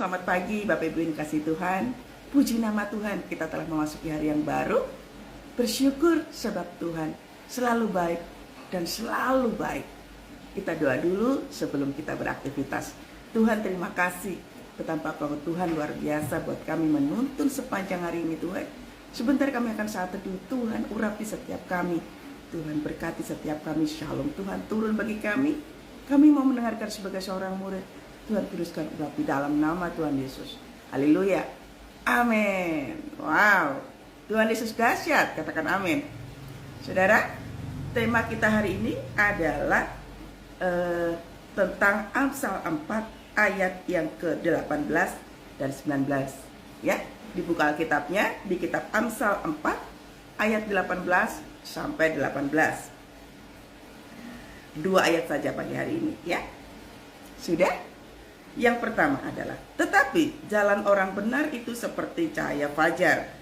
selamat pagi Bapak Ibu yang kasih Tuhan. Puji nama Tuhan, kita telah memasuki hari yang baru. Bersyukur sebab Tuhan selalu baik dan selalu baik. Kita doa dulu sebelum kita beraktivitas. Tuhan, terima kasih betapa bahwa Tuhan luar biasa buat kami menuntun sepanjang hari ini Tuhan. Sebentar kami akan saat teduh. Tuhan urapi setiap kami. Tuhan berkati setiap kami. Shalom Tuhan turun bagi kami. Kami mau mendengarkan sebagai seorang murid. Tuhan kuduskan urapi dalam nama Tuhan Yesus. Haleluya. Amin. Wow. Tuhan Yesus dahsyat. Katakan amin. Saudara, tema kita hari ini adalah tentang Amsal 4 ayat yang ke-18 dan 19. Ya, dibuka Alkitabnya di kitab Amsal 4 ayat 18 sampai 18. 2 ayat saja pagi hari ini, ya. Sudah? Yang pertama adalah, tetapi jalan orang benar itu seperti cahaya fajar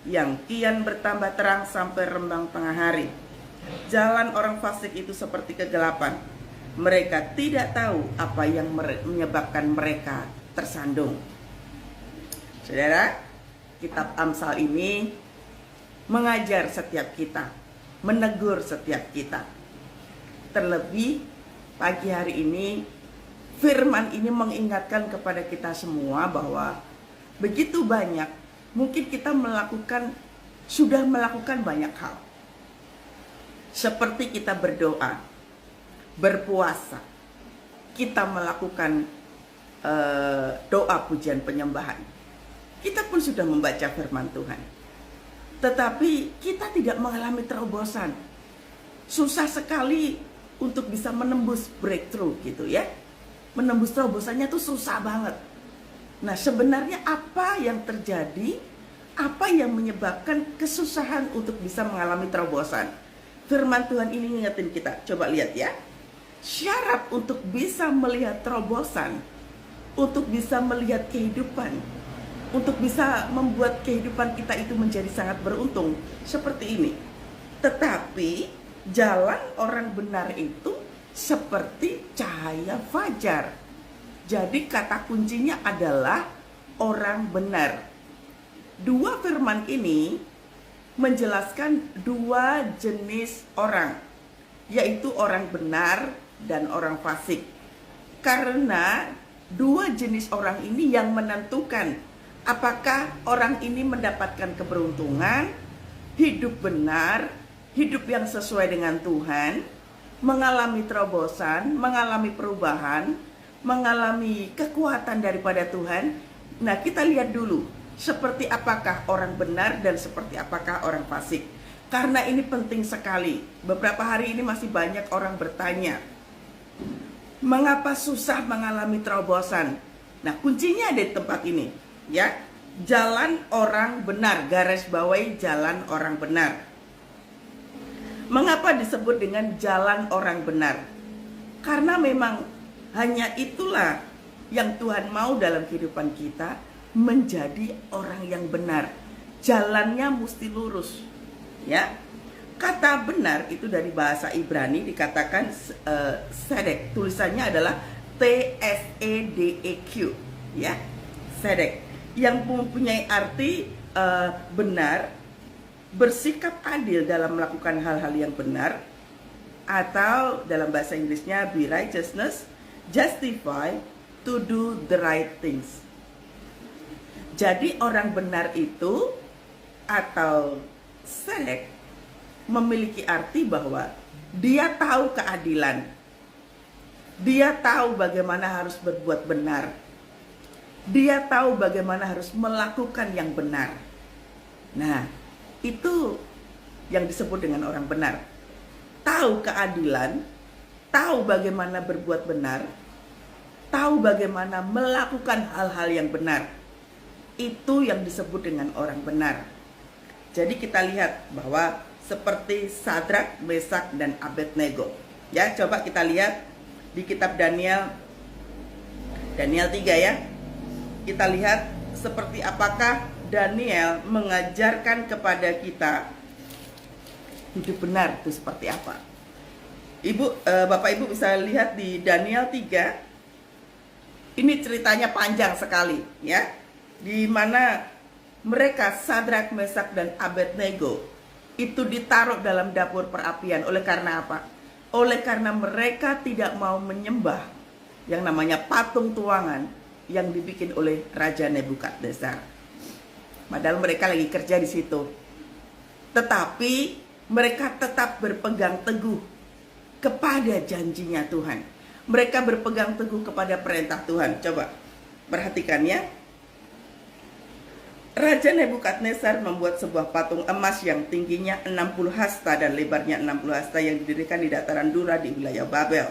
yang kian bertambah terang sampai rembang tengah hari. Jalan orang fasik itu seperti kegelapan. Mereka tidak tahu apa yang menyebabkan mereka tersandung. Saudara, kitab Amsal ini mengajar setiap kita, menegur setiap kita. Terlebih pagi hari ini firman ini mengingatkan kepada kita semua bahwa begitu banyak mungkin kita sudah melakukan banyak hal. Seperti kita berdoa, berpuasa, kita melakukan doa pujian penyembahan. Kita pun sudah membaca firman Tuhan. Tetapi kita tidak mengalami terobosan. Susah sekali untuk bisa menembus breakthrough gitu ya. Menembus terobosannya tuh susah banget. Nah, sebenarnya apa yang terjadi? Apa yang menyebabkan kesusahan untuk bisa mengalami terobosan? Firman Tuhan ini ngingetin kita. Coba lihat ya. Syarat untuk bisa melihat terobosan, untuk bisa melihat kehidupan, untuk bisa membuat kehidupan kita itu menjadi sangat beruntung seperti ini. Tetapi jalan orang benar itu seperti cahaya fajar. Jadi kata kuncinya adalah orang benar. Dua firman ini menjelaskan dua jenis orang, yaitu orang benar dan orang fasik. Karena dua jenis orang ini yang menentukan apakah orang ini mendapatkan keberuntungan, hidup benar, hidup yang sesuai dengan Tuhan, mengalami terobosan, mengalami perubahan, mengalami kekuatan daripada Tuhan. Nah, kita lihat dulu seperti apakah orang benar dan seperti apakah orang fasik. Karena ini penting sekali. Beberapa hari ini masih banyak orang bertanya, mengapa susah mengalami terobosan? Nah, kuncinya ada di tempat ini, ya. Jalan orang benar, garis bawahi jalan orang benar. Mengapa disebut dengan jalan orang benar? Karena memang hanya itulah yang Tuhan mau dalam kehidupan kita, menjadi orang yang benar. Jalannya mesti lurus, ya. Kata benar itu dari bahasa Ibrani dikatakan sedek. Tulisannya adalah T-S-E-D-E-Q, ya. Sedek, yang mempunyai arti benar, bersikap adil dalam melakukan hal-hal yang benar, atau dalam bahasa Inggrisnya be righteousness, justify, to do the right things. Jadi orang benar itu atau sedek memiliki arti bahwa dia tahu keadilan, dia tahu bagaimana harus berbuat benar, dia tahu bagaimana harus melakukan yang benar. Nah, itu yang disebut dengan orang benar. Tahu keadilan, tahu bagaimana berbuat benar, tahu bagaimana melakukan hal-hal yang benar. Itu yang disebut dengan orang benar. Jadi kita lihat bahwa seperti Sadrak, Mesak, dan Abednego. Ya, coba kita lihat di kitab Daniel 3 ya. Kita lihat seperti apakah Daniel mengajarkan kepada kita hidup benar itu seperti apa. Bapak Ibu bisa lihat di Daniel 3 Ini ceritanya panjang sekali ya. Di mana mereka Sadrak, Mesak dan Abednego itu ditaruh dalam dapur perapian. Oleh karena apa? Oleh karena mereka tidak mau menyembah yang namanya patung tuangan yang dibikin oleh Raja Nebukadnezar. Padahal mereka lagi kerja di situ. Tetapi mereka tetap berpegang teguh kepada janjinya Tuhan. Mereka berpegang teguh kepada perintah Tuhan. Coba perhatikan ya. Raja Nebukadnezar membuat sebuah patung emas yang tingginya 60 hasta dan lebarnya 60 hasta yang didirikan di dataran Dura di wilayah Babel.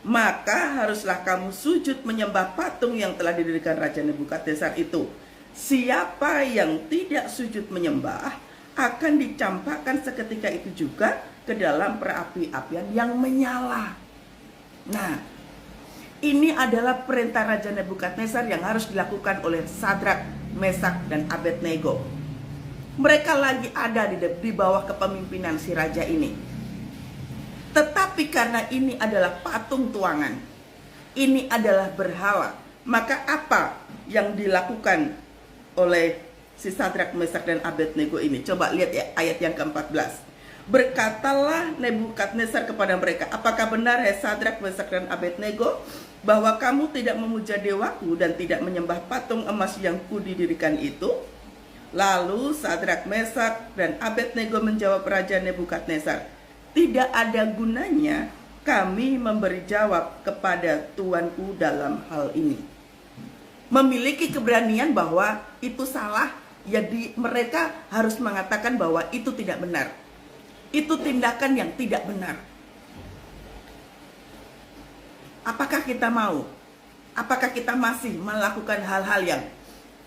Maka haruslah kamu sujud menyembah patung yang telah didirikan Raja Nebukadnezar itu. Siapa yang tidak sujud menyembah akan dicampakkan seketika itu juga ke dalam perapi-apian yang menyala. Nah, ini adalah perintah Raja Nebukadnezar yang harus dilakukan oleh Sadrak, Mesak, dan Abednego. Mereka lagi ada di bawah kepemimpinan si raja ini. Tetapi karena ini adalah patung tuangan, ini adalah berhala, maka apa yang dilakukan oleh si Sadrak, Mesak, dan Abednego ini? Coba lihat ya ayat yang ke-14. Berkatalah Nebukadnezar kepada mereka, apakah benar hai Sadrak, Mesak, dan Abednego bahwa kamu tidak memuja dewaku dan tidak menyembah patung emas yang kudidirikan itu? Lalu Sadrak, Mesak, dan Abednego menjawab Raja Nebukadnezar, tidak ada gunanya kami memberi jawab kepada tuanku dalam hal ini. Memiliki keberanian bahwa itu salah, jadi mereka harus mengatakan bahwa itu tidak benar. Itu tindakan yang tidak benar. Apakah kita mau? Apakah kita masih melakukan hal-hal yang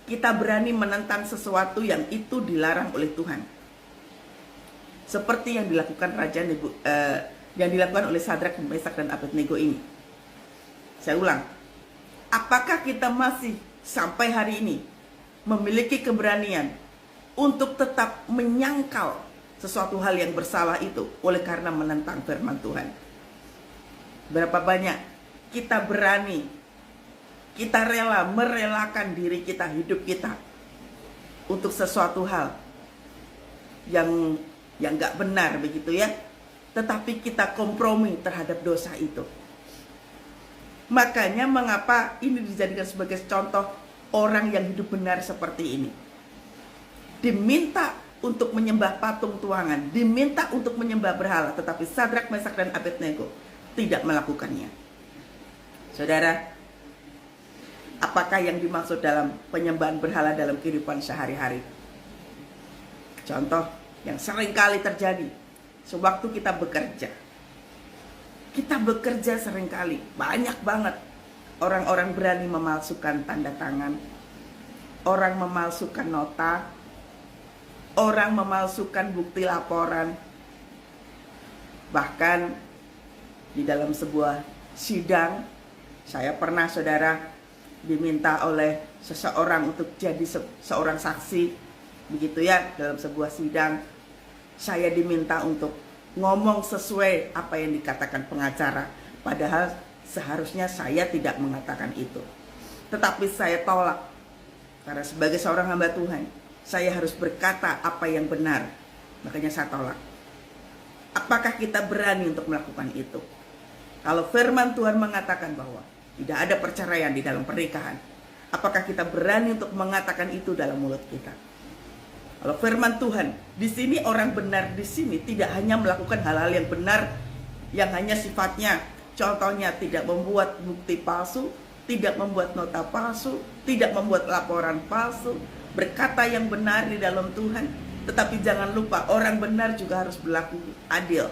kita berani menentang sesuatu yang itu dilarang oleh Tuhan? Seperti yang dilakukan yang dilakukan oleh Sadrak, Mesak, dan Abednego ini. Saya ulang. Apakah kita masih sampai hari ini memiliki keberanian untuk tetap menyangkal sesuatu hal yang bersalah itu oleh karena menentang firman Tuhan? Berapa banyak kita berani, kita rela merelakan diri kita, hidup kita untuk sesuatu hal yang gak benar begitu ya, tetapi kita kompromi terhadap dosa itu. Makanya mengapa ini dijadikan sebagai contoh orang yang hidup benar seperti ini. Diminta untuk menyembah patung tuangan, diminta untuk menyembah berhala, tetapi Sadrak, Mesak, dan Abednego tidak melakukannya. Saudara, apakah yang dimaksud dalam penyembahan berhala dalam kehidupan sehari-hari? Contoh yang sering kali terjadi sewaktu kita bekerja. Kita bekerja seringkali, banyak banget orang-orang berani memalsukan tanda tangan, orang memalsukan nota, orang memalsukan bukti laporan. Bahkan di dalam sebuah sidang, saya pernah saudara diminta oleh seseorang untuk jadi seorang saksi, begitu ya, dalam sebuah sidang. Saya diminta untuk ngomong sesuai apa yang dikatakan pengacara, padahal seharusnya saya tidak mengatakan itu. Tetapi saya tolak, karena sebagai seorang hamba Tuhan, saya harus berkata apa yang benar. Makanya saya tolak. Apakah kita berani untuk melakukan itu? Kalau firman Tuhan mengatakan bahwa tidak ada perceraian di dalam pernikahan, apakah kita berani untuk mengatakan itu dalam mulut kita? Kalau firman Tuhan, di sini orang benar di sini tidak hanya melakukan hal-hal yang benar, yang hanya sifatnya, contohnya tidak membuat bukti palsu, tidak membuat nota palsu, tidak membuat laporan palsu, berkata yang benar di dalam Tuhan. Tetapi jangan lupa, orang benar juga harus berlaku adil.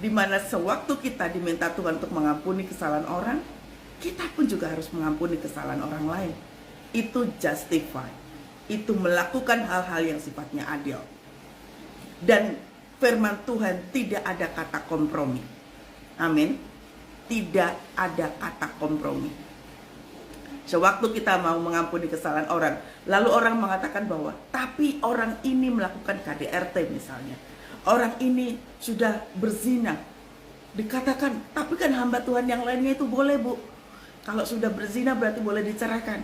Di mana sewaktu kita diminta Tuhan untuk mengampuni kesalahan orang, kita pun juga harus mengampuni kesalahan orang lain. Itu justify. Itu melakukan hal-hal yang sifatnya adil. Dan firman Tuhan tidak ada kata kompromi. Amin. Tidak ada kata kompromi. Sewaktu kita mau mengampuni kesalahan orang, lalu orang mengatakan bahwa tapi orang ini melakukan KDRT misalnya, orang ini sudah berzina, dikatakan tapi kan hamba Tuhan yang lainnya itu boleh bu. Kalau sudah berzina berarti boleh diceraikan.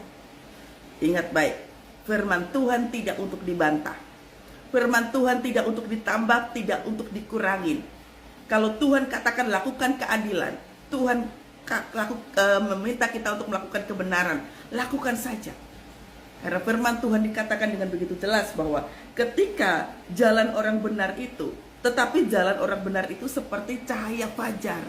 Ingat baik, firman Tuhan tidak untuk dibantah. Firman Tuhan tidak untuk ditambah, tidak untuk dikurangin. Kalau Tuhan katakan lakukan keadilan, Tuhan meminta kita untuk melakukan kebenaran, lakukan saja. Karena firman Tuhan dikatakan dengan begitu jelas bahwa ketika jalan orang benar itu, tetapi jalan orang benar itu seperti cahaya fajar.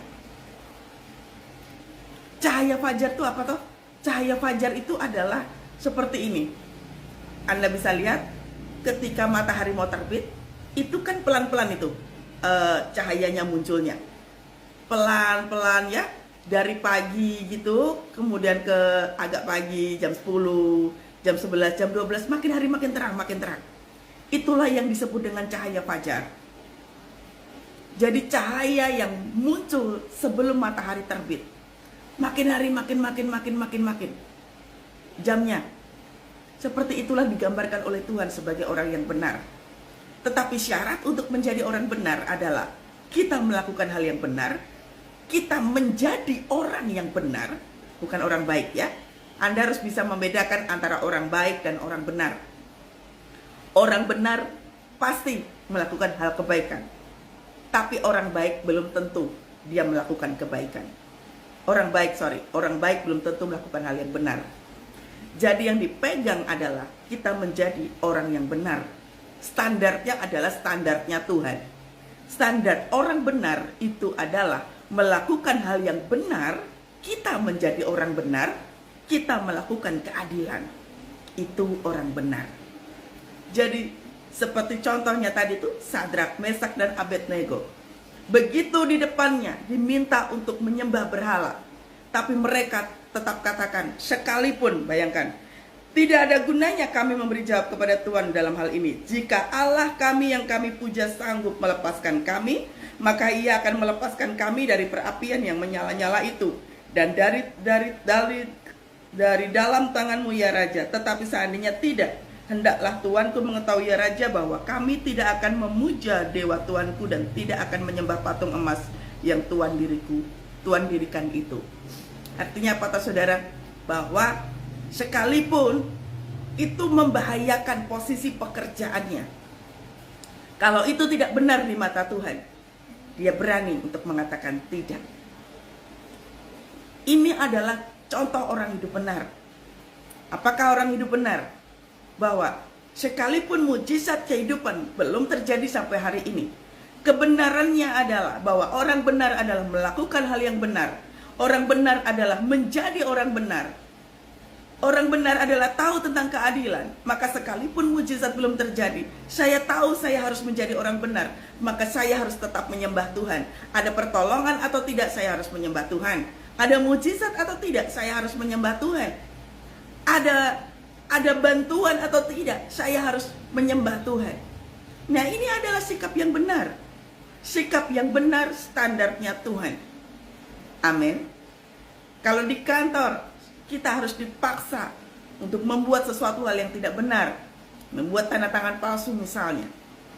Cahaya fajar itu apa toh? Cahaya fajar itu adalah seperti ini. Anda bisa lihat ketika matahari mau terbit, itu kan pelan-pelan itu cahayanya munculnya. Pelan-pelan ya, dari pagi gitu, kemudian ke agak pagi jam 10, jam 11, jam 12, makin hari makin terang, makin terang. Itulah yang disebut dengan cahaya fajar. Jadi cahaya yang muncul sebelum matahari terbit. Makin hari makin jamnya. Seperti itulah digambarkan oleh Tuhan sebagai orang yang benar. Tetapi syarat untuk menjadi orang benar adalah kita melakukan hal yang benar, kita menjadi orang yang benar, bukan orang baik ya. Anda harus bisa membedakan antara orang baik dan orang benar. Orang benar pasti melakukan hal kebaikan, tapi orang baik belum tentu dia melakukan kebaikan. Orang baik belum tentu melakukan hal yang benar. Jadi yang dipegang adalah kita menjadi orang yang benar. Standarnya adalah standarnya Tuhan. Standar orang benar itu adalah melakukan hal yang benar, kita menjadi orang benar, kita melakukan keadilan. Itu orang benar. Jadi seperti contohnya tadi tuh Sadrak, Mesak dan Abednego. Begitu di depannya diminta untuk menyembah berhala, tapi mereka tetap katakan, sekalipun, bayangkan, tidak ada gunanya kami memberi jawab kepada Tuhan dalam hal ini. Jika Allah kami yang kami puja sanggup melepaskan kami, maka Ia akan melepaskan kami dari perapian yang menyala-nyala itu, dan dari dalam tanganmu ya Raja. Tetapi seandainya tidak, hendaklah Tuanku mengetahui ya Raja bahwa kami tidak akan memuja dewa Tuanku dan tidak akan menyembah patung emas yang Tuhan dirikan itu. Artinya apa saudara? Bahwa sekalipun itu membahayakan posisi pekerjaannya, kalau itu tidak benar di mata Tuhan, dia berani untuk mengatakan tidak. Ini adalah contoh orang hidup benar. Apakah orang hidup benar? Bahwa sekalipun mujizat kehidupan belum terjadi sampai hari ini, kebenarannya adalah bahwa orang benar adalah melakukan hal yang benar. Orang benar adalah menjadi orang benar. Orang benar adalah tahu tentang keadilan. Maka sekalipun mujizat belum terjadi, saya tahu saya harus menjadi orang benar, maka saya harus tetap menyembah Tuhan. Ada pertolongan atau tidak, saya harus menyembah Tuhan. Ada mujizat atau tidak, saya harus menyembah Tuhan. Ada bantuan atau tidak, saya harus menyembah Tuhan. Nah, ini adalah sikap yang benar. Sikap yang benar standarnya Tuhan. Amin. Kalau di kantor, kita harus dipaksa untuk membuat sesuatu hal yang tidak benar. Membuat tanda tangan palsu misalnya.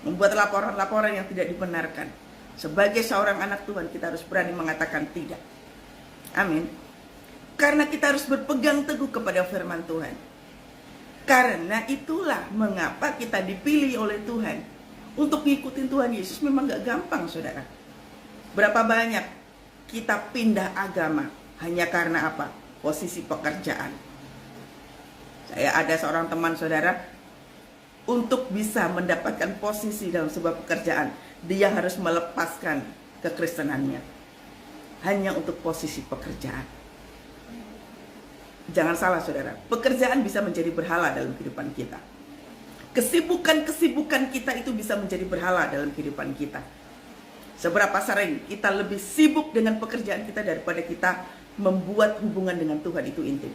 Membuat laporan-laporan yang tidak dibenarkan. Sebagai seorang anak Tuhan, kita harus berani mengatakan tidak. Amin. Karena kita harus berpegang teguh kepada firman Tuhan. Karena itulah mengapa kita dipilih oleh Tuhan untuk ngikutin Tuhan Yesus. Memang gak gampang saudara. Berapa banyak kita pindah agama hanya karena apa? Posisi pekerjaan. Saya ada seorang teman saudara, untuk bisa mendapatkan posisi dalam sebuah pekerjaan, dia harus melepaskan kekristenannya hanya untuk posisi pekerjaan. Jangan salah saudara, pekerjaan bisa menjadi berhala dalam kehidupan kita. Kesibukan-kesibukan kita itu bisa menjadi berhala dalam kehidupan kita. Seberapa sering kita lebih sibuk dengan pekerjaan kita daripada kita membuat hubungan dengan Tuhan itu intim.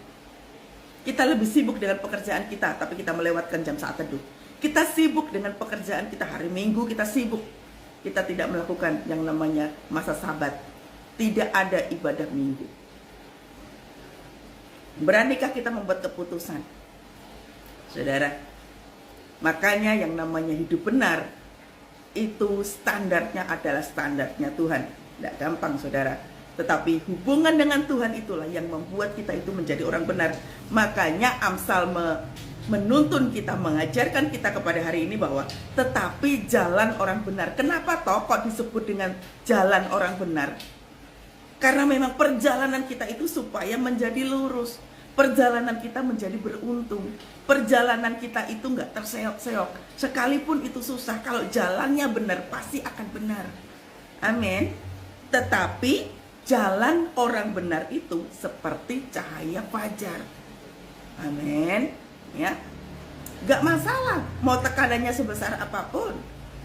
Kita lebih sibuk dengan pekerjaan kita, tapi kita melewatkan jam saat teduh. Kita sibuk dengan pekerjaan kita, hari Minggu kita sibuk. Kita tidak melakukan yang namanya masa Sabat. Tidak ada ibadah Minggu. Beranikah kita membuat keputusan? Saudara, makanya yang namanya hidup benar, itu standarnya adalah standarnya Tuhan. Tidak gampang saudara. Tetapi hubungan dengan Tuhan itulah yang membuat kita itu menjadi orang benar. Makanya Amsal menuntun kita, mengajarkan kita kepada hari ini bahwa tetapi jalan orang benar. Kenapa toh kok disebut dengan jalan orang benar? Karena memang perjalanan kita itu supaya menjadi lurus. Perjalanan kita menjadi beruntung. Perjalanan kita itu nggak terseok-seok. Sekalipun itu susah, kalau jalannya benar pasti akan benar. Amin. Tetapi jalan orang benar itu seperti cahaya fajar. Amin. Ya, nggak masalah mau tekanannya sebesar apapun,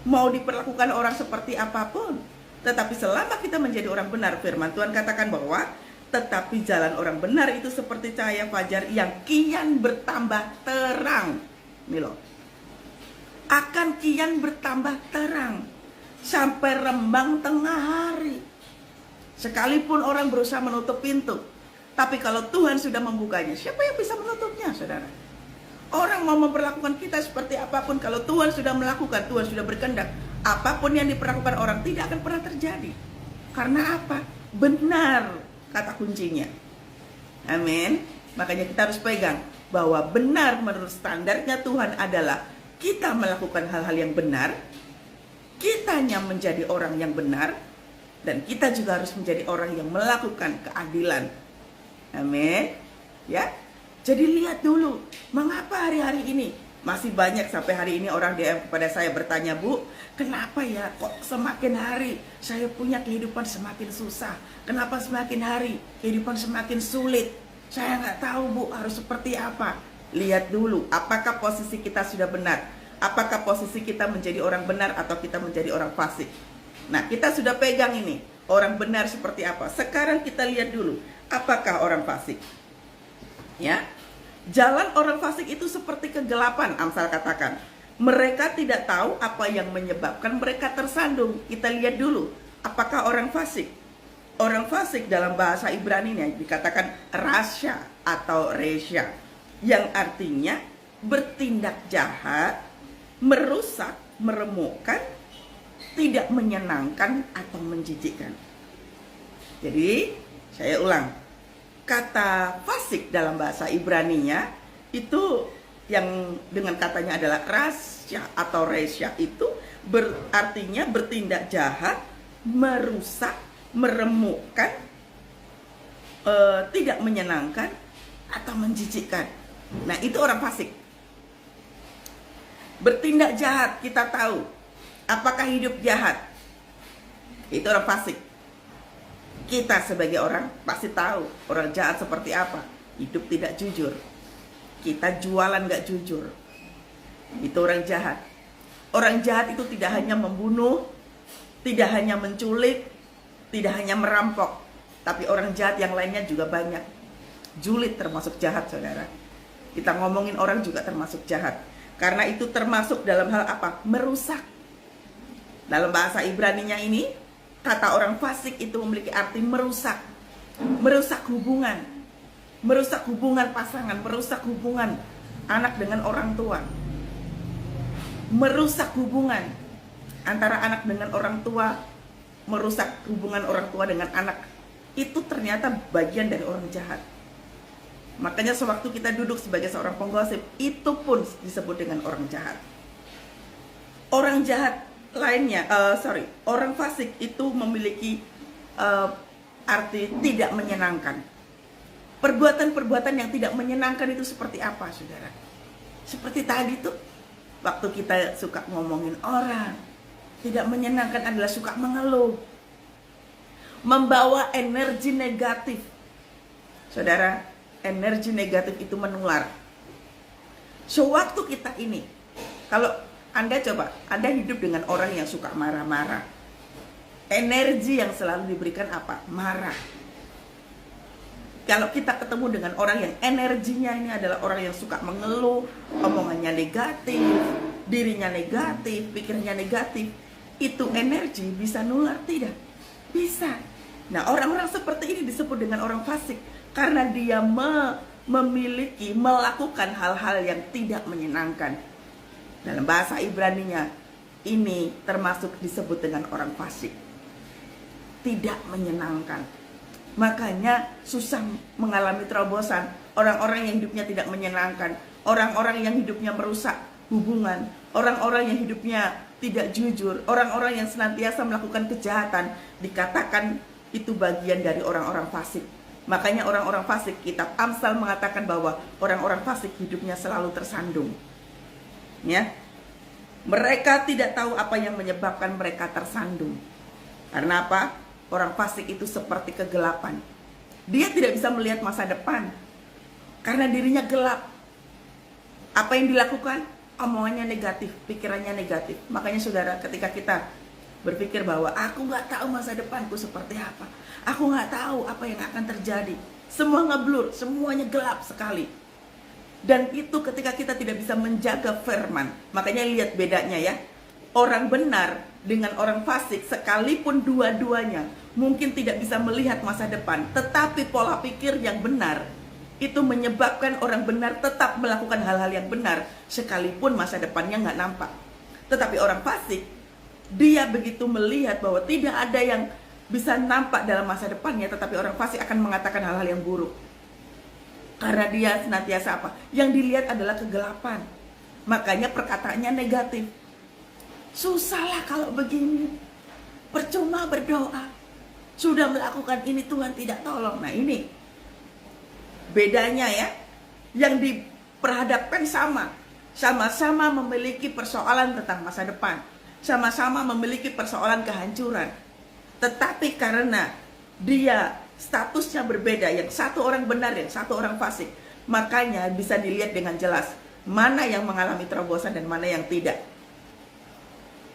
mau diperlakukan orang seperti apapun. Tetapi selama kita menjadi orang benar, firman Tuhan katakan bahwa tetapi jalan orang benar itu seperti cahaya fajar yang kian bertambah terang. Ini loh, akan kian bertambah terang sampai rembang tengah hari. Sekalipun orang berusaha menutup pintu, tapi kalau Tuhan sudah membukanya, siapa yang bisa menutupnya, saudara? Orang mau memperlakukan kita seperti apapun, kalau Tuhan sudah melakukan, Tuhan sudah berkehendak, apapun yang diperlakukan orang tidak akan pernah terjadi. Karena apa? Benar, kata kuncinya. Amin. Makanya kita harus pegang bahwa benar menurut standarnya Tuhan adalah kita melakukan hal-hal yang benar, kitanya menjadi orang yang benar, dan kita juga harus menjadi orang yang melakukan keadilan. Amin. Ya. Jadi lihat dulu, mengapa hari-hari ini masih banyak sampai hari ini orang DM kepada saya bertanya, Bu, kenapa ya kok semakin hari saya punya kehidupan semakin susah? Kenapa semakin hari kehidupan semakin sulit? Saya nggak tahu, Bu, harus seperti apa. Lihat dulu, apakah posisi kita sudah benar? Apakah posisi kita menjadi orang benar atau kita menjadi orang fasik? Nah, kita sudah pegang ini, orang benar seperti apa. Sekarang kita lihat dulu, apakah orang fasik? Ya, jalan orang fasik itu seperti kegelapan, Amsal katakan. Mereka tidak tahu apa yang menyebabkan mereka tersandung. Kita lihat dulu, apakah orang fasik? Orang fasik dalam bahasa Ibrani-nya dikatakan rasya atau resya, yang artinya bertindak jahat, merusak, meremukkan, tidak menyenangkan atau menjijikkan. Jadi, saya ulang. Kata fasik dalam bahasa Ibrani-nya itu yang dengan katanya adalah rasya atau resya, itu berartinya bertindak jahat, merusak, meremukkan, tidak menyenangkan atau menjijikkan. Nah, itu orang fasik. Bertindak jahat, kita tahu. Apakah hidup jahat? Itu orang fasik. Kita sebagai orang pasti tahu orang jahat seperti apa. Hidup tidak jujur. Kita jualan gak jujur. Itu orang jahat. Orang jahat itu tidak hanya membunuh, tidak hanya menculik, tidak hanya merampok, tapi orang jahat yang lainnya juga banyak. Julid termasuk jahat, saudara. Kita ngomongin orang juga termasuk jahat. Karena itu termasuk dalam hal apa? Merusak. Dalam bahasa Ibrani-nya ini, kata orang fasik itu memiliki arti merusak. Merusak hubungan. Merusak hubungan pasangan, merusak hubungan anak dengan orang tua. Merusak hubungan antara anak dengan orang tua, merusak hubungan orang tua dengan anak. Itu ternyata bagian dari orang jahat. Makanya sewaktu kita duduk sebagai seorang penggosip, itu pun disebut dengan orang jahat. Orang jahat lainnya, orang fasik itu memiliki arti tidak menyenangkan. Perbuatan-perbuatan yang tidak menyenangkan itu seperti apa, saudara? Seperti tadi tuh, waktu kita suka ngomongin orang, tidak menyenangkan adalah suka mengeluh, membawa energi negatif. Saudara, energi negatif itu menular. Sewaktu kita ini, kalau Anda coba, Anda hidup dengan orang yang suka marah-marah. Energi yang selalu diberikan apa? Marah. Kalau kita ketemu dengan orang yang energinya ini adalah orang yang suka mengeluh, omongannya negatif, dirinya negatif, pikirnya negatif, itu energi bisa nular tidak? Bisa. Nah, orang-orang seperti ini disebut dengan orang fasik karena dia melakukan hal-hal yang tidak menyenangkan. Dalam bahasa Ibrani-nya ini termasuk disebut dengan orang fasik. Tidak menyenangkan. Makanya susah mengalami terobosan. Orang-orang yang hidupnya tidak menyenangkan, orang-orang yang hidupnya merusak hubungan, orang-orang yang hidupnya tidak jujur, orang-orang yang senantiasa melakukan kejahatan, dikatakan itu bagian dari orang-orang fasik. Makanya orang-orang fasik, kitab Amsal mengatakan bahwa orang-orang fasik hidupnya selalu tersandung. Ya. Mereka tidak tahu apa yang menyebabkan mereka tersandung. Karena apa? Orang fasik itu seperti kegelapan. Dia tidak bisa melihat masa depan karena dirinya gelap. Apa yang dilakukan? Omongannya negatif, pikirannya negatif. Makanya saudara, ketika kita berpikir bahwa aku nggak tahu masa depanku seperti apa, aku nggak tahu apa yang akan terjadi, semua ngeblur, semuanya gelap sekali. Dan itu ketika kita tidak bisa menjaga firman. Makanya lihat bedanya ya. Orang benar dengan orang fasik, sekalipun dua-duanya mungkin tidak bisa melihat masa depan, tetapi pola pikir yang benar itu menyebabkan orang benar tetap melakukan hal-hal yang benar sekalipun masa depannya nggak nampak. Tetapi orang fasik, dia begitu melihat bahwa tidak ada yang bisa nampak dalam masa depannya, tetapi orang fasik akan mengatakan hal-hal yang buruk. Karena dia senantiasa apa? Yang dilihat adalah kegelapan. Makanya perkataannya negatif. Susahlah kalau begini. Percuma berdoa. Sudah melakukan ini, Tuhan tidak tolong. Nah ini bedanya ya. Yang diperhadapkan sama. Sama-sama memiliki persoalan tentang masa depan. Sama-sama memiliki persoalan kehancuran. Tetapi karena dia statusnya berbeda, yang satu orang benar, yang satu orang fasik, makanya bisa dilihat dengan jelas mana yang mengalami terobosan dan mana yang tidak.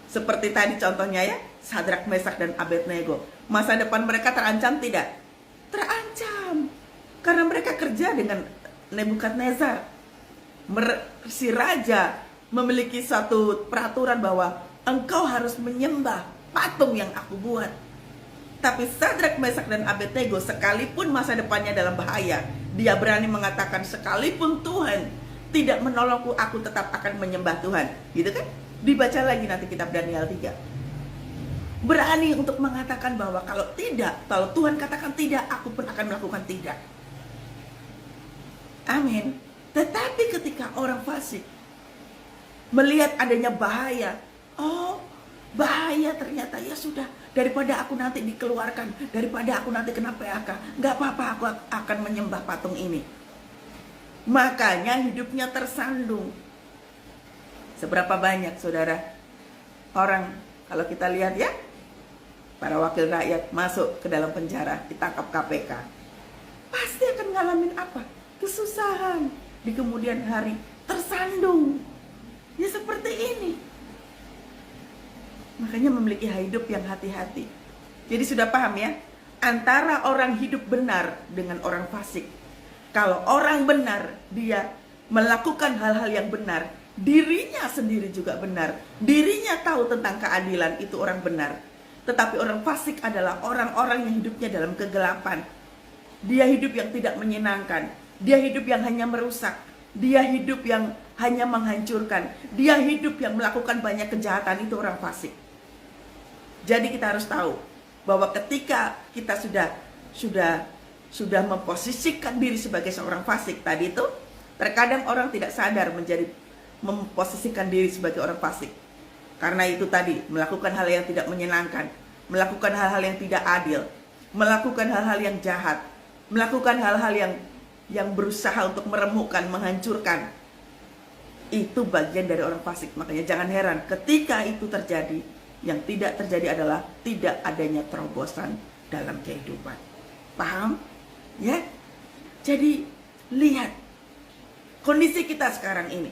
Seperti tadi contohnya ya, Sadrak, Mesak, dan Abednego. Masa depan mereka terancam tidak? Terancam. Karena mereka kerja dengan Nebukadnezar. Si raja memiliki satu peraturan bahwa engkau harus menyembah patung yang aku buat. Tapi Sadrak, Mesak, dan Abednego sekalipun masa depannya dalam bahaya, dia berani mengatakan sekalipun Tuhan tidak menolongku, aku tetap akan menyembah Tuhan. Gitu kan? Dibaca lagi nanti kitab Daniel 3. Berani untuk mengatakan bahwa kalau Tuhan katakan tidak, aku pun akan melakukan tidak. Amin. Tetapi ketika orang fasik melihat adanya bahaya, oh bahaya ternyata, ya sudah, daripada aku nanti dikeluarkan, daripada aku nanti kena PHK, gak apa-apa, aku akan menyembah patung ini. Makanya hidupnya tersandung. Seberapa banyak saudara orang, kalau kita lihat ya, para wakil rakyat masuk ke dalam penjara, ditangkap KPK, pasti akan ngalamin apa? Kesusahan. Di kemudian hari tersandung. Ya seperti ini. Makanya memiliki hidup yang hati-hati. Jadi sudah paham ya, antara orang hidup benar dengan orang fasik. Kalau orang benar, dia melakukan hal-hal yang benar, dirinya sendiri juga benar, dirinya tahu tentang keadilan, itu orang benar. Tetapi orang fasik adalah orang-orang yang hidupnya dalam kegelapan. Dia hidup yang tidak menyenangkan, dia hidup yang hanya merusak, dia hidup yang hanya menghancurkan, dia hidup yang melakukan banyak kejahatan, itu orang fasik. Jadi kita harus tahu bahwa ketika kita sudah memposisikan diri sebagai seorang fasik tadi itu, terkadang orang tidak sadar memposisikan diri sebagai orang fasik. Karena itu tadi, melakukan hal yang tidak menyenangkan, melakukan hal-hal yang tidak adil, melakukan hal-hal yang jahat, melakukan hal-hal yang berusaha untuk meremukkan, menghancurkan. Itu bagian dari orang fasik. Makanya jangan heran ketika itu terjadi, yang tidak terjadi adalah tidak adanya terobosan dalam kehidupan. Paham? Ya? Jadi lihat kondisi kita sekarang ini.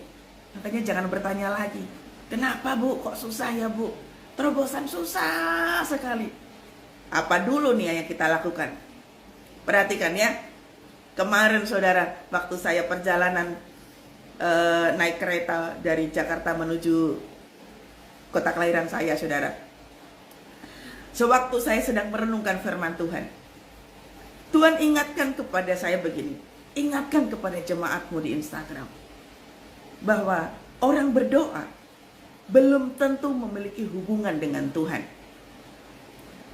Makanya jangan bertanya lagi, kenapa Bu, kok susah ya Bu? Terobosan susah sekali. Apa dulu nih yang kita lakukan? Perhatikan ya. Kemarin saudara, waktu saya perjalanan naik kereta dari Jakarta menuju kota kelahiran saya, saudara. Sewaktu saya sedang merenungkan firman Tuhan, Tuhan ingatkan kepada saya begini, ingatkan kepada jemaatmu di Instagram, bahwa orang berdoa belum tentu memiliki hubungan dengan Tuhan.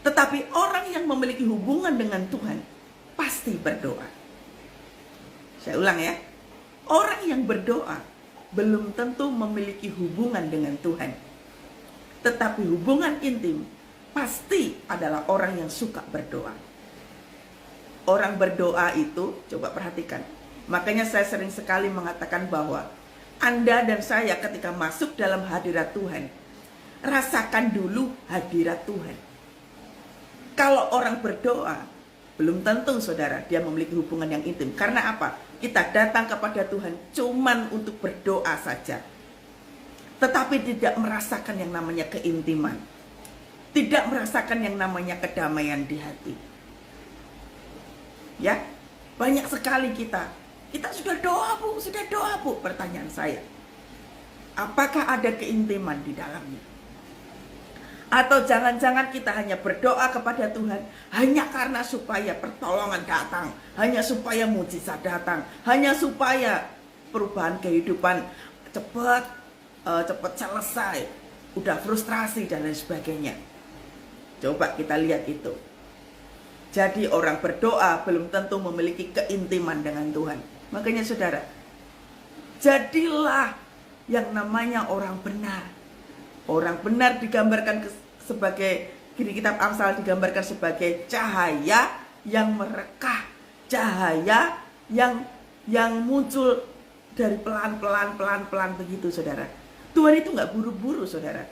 Tetapi orang yang memiliki hubungan dengan Tuhan, pasti berdoa. Saya ulang ya. Orang yang berdoa belum tentu memiliki hubungan dengan Tuhan. Tetapi hubungan intim pasti adalah orang yang suka berdoa. Orang berdoa itu, coba perhatikan. Makanya saya sering sekali mengatakan bahwa Anda dan saya ketika masuk dalam hadirat Tuhan, rasakan dulu hadirat Tuhan. Kalau orang berdoa, belum tentu saudara dia memiliki hubungan yang intim. Karena apa? Kita datang kepada Tuhan cuman untuk berdoa saja, tetapi tidak merasakan yang namanya keintiman, tidak merasakan yang namanya kedamaian di hati. Ya, banyak sekali kita sudah doa bu. Pertanyaan saya, apakah ada keintiman di dalamnya? Atau jangan-jangan kita hanya berdoa kepada Tuhan hanya karena supaya pertolongan datang, hanya supaya mujizat datang, hanya supaya perubahan kehidupan cepat selesai, udah frustrasi dan lain sebagainya. Coba kita lihat itu. Jadi orang berdoa belum tentu memiliki keintiman dengan Tuhan. Makanya saudara, jadilah yang namanya orang benar. Orang benar digambarkan sebagai, di kitab Amsal digambarkan sebagai cahaya yang merekah, cahaya yang muncul dari pelan-pelan begitu saudara. Tuhan itu nggak buru-buru saudara.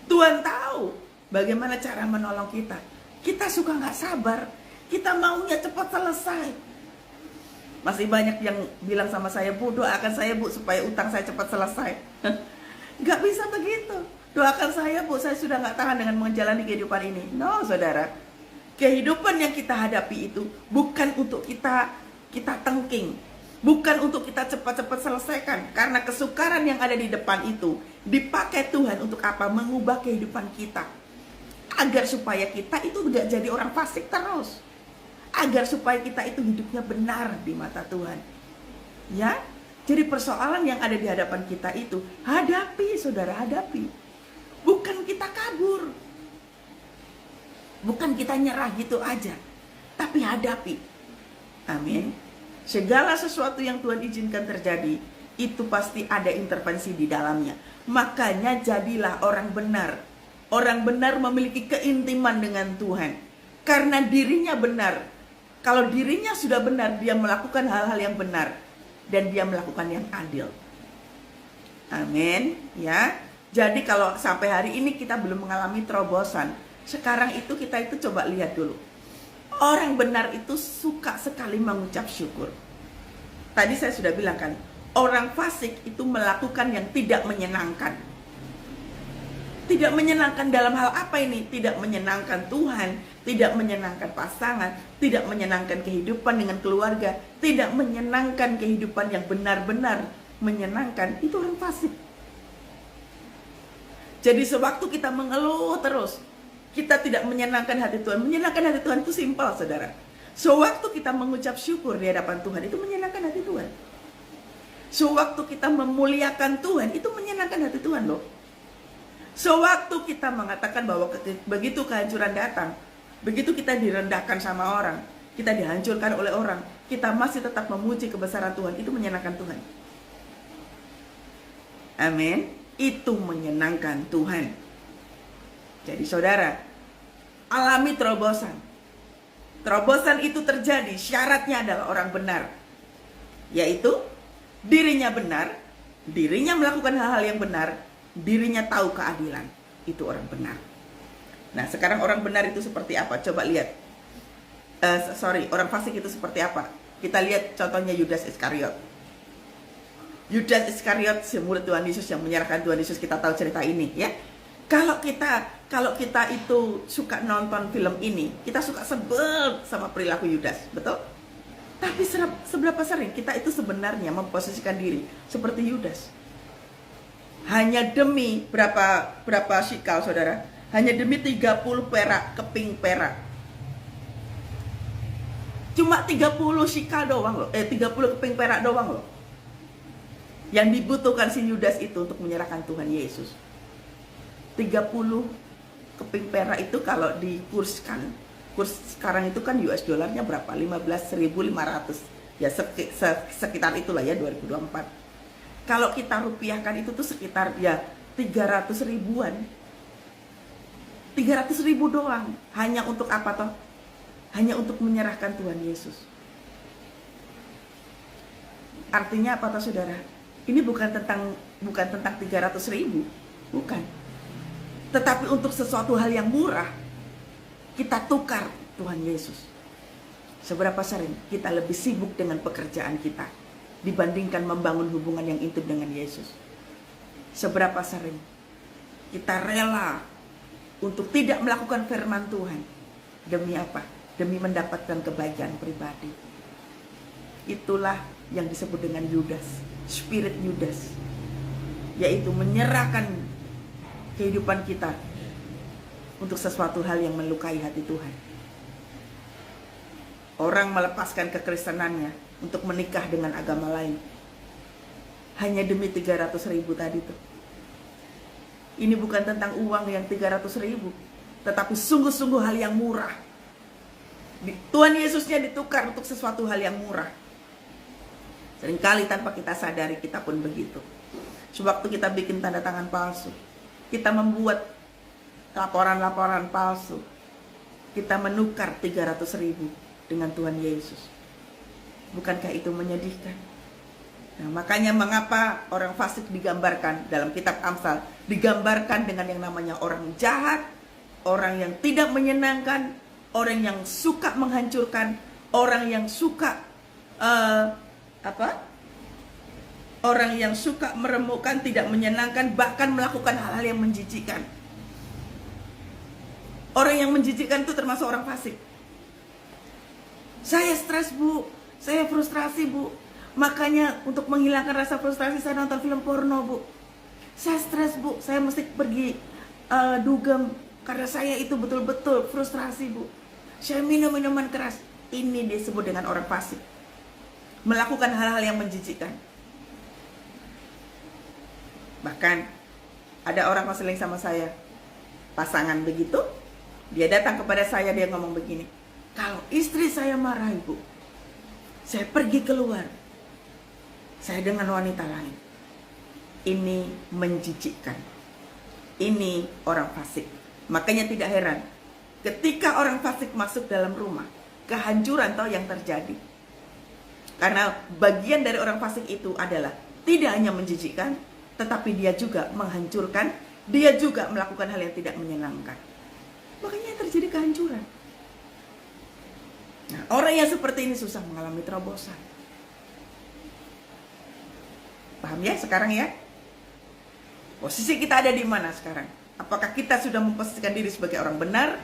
Tuhan tahu bagaimana cara menolong kita. Kita suka nggak sabar, kita maunya cepat selesai. Masih banyak yang bilang sama saya, bu doakan saya bu supaya utang saya cepat selesai. Nggak bisa begitu. Doakan saya bu, saya sudah nggak tahan dengan menjalani kehidupan ini. No saudara, kehidupan yang kita hadapi itu bukan untuk kita tengking, bukan untuk kita cepat-cepat selesaikan. Karena kesukaran yang ada di depan itu dipakai Tuhan untuk apa? Mengubah kehidupan kita, agar supaya kita itu tidak jadi orang fasik terus, agar supaya kita itu hidupnya benar di mata Tuhan. Ya, jadi persoalan yang ada di hadapan kita itu hadapi saudara, hadapi. Bukan kita kabur, bukan kita nyerah gitu aja, tapi hadapi. Amin. Segala sesuatu yang Tuhan izinkan terjadi, itu pasti ada intervensi di dalamnya. Makanya jadilah orang benar. Orang benar memiliki keintiman dengan Tuhan, karena dirinya benar. Kalau dirinya sudah benar, dia melakukan hal-hal yang benar, dan dia melakukan yang adil. Amin. Ya. Jadi kalau sampai hari ini kita belum mengalami terobosan, sekarang itu kita itu coba lihat dulu. Orang benar itu suka sekali mengucap syukur. Tadi saya sudah bilang kan, orang fasik itu melakukan yang tidak menyenangkan. Tidak menyenangkan dalam hal apa ini? Tidak menyenangkan Tuhan, tidak menyenangkan pasangan, tidak menyenangkan kehidupan dengan keluarga, tidak menyenangkan kehidupan yang benar-benar menyenangkan. Itu orang fasik. Jadi sewaktu kita mengeluh terus, kita tidak menyenangkan hati Tuhan. Menyenangkan hati Tuhan itu simpel saudara. Sewaktu kita mengucap syukur di hadapan Tuhan, itu menyenangkan hati Tuhan. Sewaktu kita memuliakan Tuhan, itu menyenangkan hati Tuhan loh. Sewaktu kita mengatakan bahwa begitu kehancuran datang, begitu kita direndahkan sama orang, kita dihancurkan oleh orang, kita masih tetap memuji kebesaran Tuhan, itu menyenangkan Tuhan. Amin. Itu menyenangkan Tuhan. Jadi saudara, alami terobosan. Terobosan itu terjadi, syaratnya adalah orang benar. Yaitu dirinya benar, dirinya melakukan hal-hal yang benar, dirinya tahu keadilan. Itu orang benar. Nah sekarang orang benar itu seperti apa? Coba lihat. Orang fasik itu seperti apa? Kita lihat contohnya Yudas Iskariot. Yudas Iskariot, si murid Tuhan Yesus yang menyerahkan Tuhan Yesus, kita tahu cerita ini ya. Kalau kita itu suka nonton film ini, kita suka sebel sama perilaku Yudas, betul? Tapi seberapa sering kita itu sebenarnya memposisikan diri seperti Yudas? Hanya demi berapa shikal saudara? Hanya demi 30 perak, keping perak. Cuma 30 shikal doang loh, 30 keping perak doang loh. Yang dibutuhkan si Yudas itu untuk menyerahkan Tuhan Yesus. 30 keping perak itu kalau dikurskan Kurs sekarang itu kan US dollarnya berapa? 15.500. Ya sekitar itulah ya 2024. Kalau kita rupiahkan itu tuh sekitar ya 300 ribuan. 300 ribu doang. Hanya untuk apa toh? Hanya untuk menyerahkan Tuhan Yesus. Artinya apa toh saudara? Ini bukan tentang 300 ribu. Bukan. Tetapi untuk sesuatu hal yang murah, kita tukar Tuhan Yesus. Seberapa sering kita lebih sibuk dengan pekerjaan kita dibandingkan membangun hubungan yang intim dengan Yesus? Seberapa sering kita rela untuk tidak melakukan firman Tuhan? Demi apa? Demi mendapatkan kebaikan pribadi. Itulah yang disebut dengan Yudas, spirit Yudas, yaitu menyerahkan kehidupan kita untuk sesuatu hal yang melukai hati Tuhan. Orang melepaskan kekristenannya untuk menikah dengan agama lain hanya demi 300 ribu tadi tuh. Ini bukan tentang uang yang 300 ribu, tetapi sungguh-sungguh hal yang murah. Tuhan Yesusnya ditukar untuk sesuatu hal yang murah. Seringkali tanpa kita sadari kita pun begitu. Sewaktu kita bikin tanda tangan palsu, kita membuat laporan-laporan palsu, kita menukar 300 ribu dengan Tuhan Yesus. Bukankah itu menyedihkan? Nah, makanya mengapa orang fasik digambarkan dalam kitab Amsal, digambarkan dengan yang namanya orang jahat, orang yang tidak menyenangkan, orang yang suka menghancurkan, orang yang suka orang yang suka meremukkan, tidak menyenangkan, bahkan melakukan hal-hal yang menjijikkan. Orang yang menjijikkan itu termasuk orang fasik. Saya stres bu, saya frustrasi bu, makanya untuk menghilangkan rasa frustrasi saya nonton film porno bu. Saya stres bu, saya mesti pergi dugem karena saya itu betul-betul frustrasi bu. Saya minum minuman keras. Ini disebut dengan orang fasik, melakukan hal-hal yang menjijikkan. Bahkan ada orang konseling sama saya, pasangan begitu, dia datang kepada saya, dia ngomong begini, kalau istri saya marah ibu, saya pergi keluar, saya dengan wanita lain. Ini menjijikkan. Ini orang fasik. Makanya tidak heran ketika orang fasik masuk dalam rumah, kehancuran toh yang terjadi. Karena bagian dari orang fasik itu adalah tidak hanya menjijikkan, tetapi dia juga menghancurkan, dia juga melakukan hal yang tidak menyenangkan. Makanya terjadi kehancuran. Nah, orang yang seperti ini susah mengalami terobosan. Paham ya sekarang ya? Posisi kita ada di mana sekarang? Apakah kita sudah memposisikan diri sebagai orang benar,